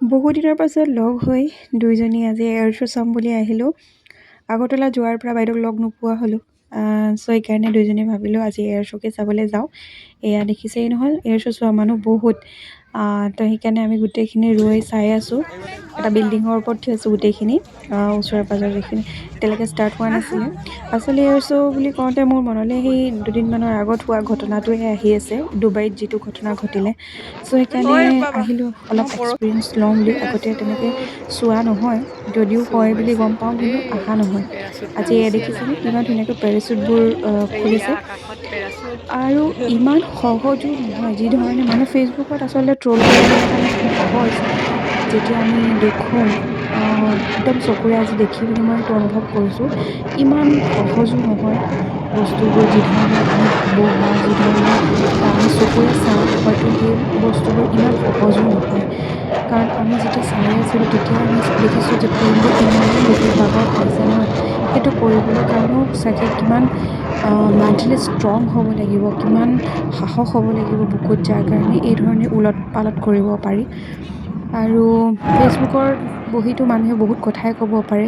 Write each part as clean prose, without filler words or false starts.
বহু দিনৰ পাছত লগ হৈ দুইজনী আজি এয়াৰ শ্ব' চাম বুলি আহিলোঁ। আগৰতলা যোৱাৰ পৰা বাইদেউক লগ নোপোৱা হ'লোঁ। চ' সেইকাৰণে দুইজনী ভাবিলোঁ আজি এয়াৰ শ্ব'কে চাবলৈ যাওঁ। এয়া দেখিছেই নহয়, এয়াৰ শ্ব' চোৱা মানুহ বহুত। তো সেইকাৰণে আমি গোটেইখিনি ৰৈ চাই আছোঁ। এটা বিল্ডিঙৰ ওপৰত থৈ আছোঁ গোটেইখিনি, ওচৰে পাঁজৰে যিখিনি এতিয়ালৈকে ষ্টাৰ্ট হোৱা নাছিলে। আচলতে এয়াৰ শ্ব' বুলি কওঁতে মোৰ মনলৈ সেই দুদিনমানৰ আগত হোৱা ঘটনাটোৱে আহি আছে, ডুবাইত যিটো ঘটনা ঘটিলে। চ' সেইকাৰণে আহিলোঁ অলপ এক্সপিৰিয়েঞ্চ লওঁ বুলি। আগতে তেনেকৈ চোৱা নহয়, যদিও হয় বুলি গম পাওঁ, কিন্তু অহা নহয়। আজি এয়া দেখিছেনে কিমান ধুনীয়াকৈ পেৰাচুটবোৰ খুলিছে, আৰু ইমান সহজো নহয়। যি ধৰণে মানুহ ফেচবুকত আচলতে ট্ৰল কৰিবলৈ কাৰণে খুব সহজ, যেতিয়া আমি দেখোঁ একদম চকুৰে আজি দেখি পিনি মই সেইটো অনুভৱ কৰিছোঁ। ইমান সহজো নহয় বস্তুবোৰ, যি ধৰণে আমি ভাবোঁ বা যি ধৰণে আমি চকুৰে চাওঁ, হয়তো সেই বস্তুবোৰ ইমান সহজো নহয়। কাৰণ আমি যেতিয়া চাই আছিলোঁ তেতিয়া আমি দেখিছোঁ যে প্লেনবোৰ ইমানেই গতিৰ বাগৰ খাইছে নহয়, সেইটো কৰিবলৈ কাৰণেও চাগে কিমান মেণ্টেলি ষ্ট্ৰং হ'ব লাগিব, কিমান সাহস হ'ব লাগিব বুকুত, যাৰ কাৰণে এই ধৰণে ওলট পালট কৰিব পাৰি। আৰু ফেচবুকৰ বহীতো মানুহে বহুত কথাই ক'ব পাৰে,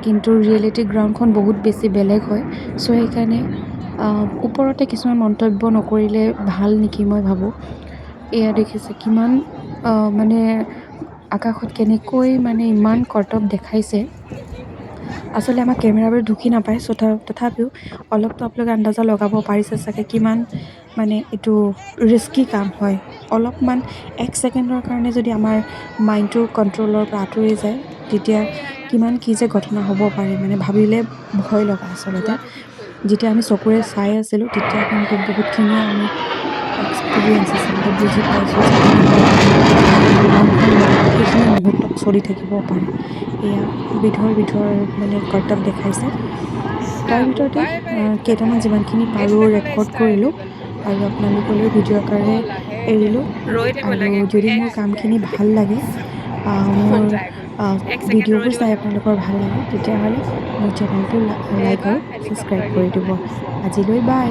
কিন্তু ৰিয়েলিটি গ্ৰাউণ্ডখন বহুত বেছি বেলেগ হয়। চ' সেইকাৰণে ওপৰতে কিছুমান মন্তব্য নকৰিলে ভাল নেকি মই ভাবোঁ। এয়া দেখিছে কিমান মানে আকাশত কেনেকৈ মানে ইমান কৰ্তব দেখাইছে। আচলতে আমাৰ কেমেৰাবোৰ ঢুকি নাপায়, তথাপিও অলপতো আপোনালোকে আন্দাজা লগাব পাৰিছে চাগে কিমান মানে এইটো ৰিস্কি কাম হয়। অলপমান এক ছেকেণ্ডৰ কাৰণে যদি আমাৰ মাইণ্ডটো কণ্ট্ৰলৰ পৰা আঁতৰি যায়, তেতিয়া কিমান কি যে ঘটনা হ'ব পাৰে, মানে ভাবিলে ভয় লগা। আচলতে যেতিয়া আমি চকুৰে চাই আছিলোঁ তেতিয়া কিন্তু বহুতখিনিয়ে আমি এক্সপিৰিয়েঞ্চ আচলতে বুজি পাইছোঁ যে কেনেকুৱা ধৰণে বিমানখন সেইখিনি মুহূৰ্তত চলি থাকিব পাৰে। এয়া বিধৰ মানে কৰ্তব্য দেখাইছে। তাৰ ভিতৰতে কেইটামান যিমানখিনি পাৰোঁ ৰেকৰ্ড কৰিলোঁ আৰু আপোনালোকলৈ ভিডিঅ' আকাৰে এৰিলোঁ। আৰু যদি মোৰ কামখিনি ভাল লাগে, মোৰ ভিডিঅ'বোৰ চাই আপোনালোকৰ ভাল লাগে, তেতিয়াহ'লে মোৰ চেনেলটো লাইক আৰু ছাবস্ক্ৰাইব কৰি দিব। আজিলৈ বাই।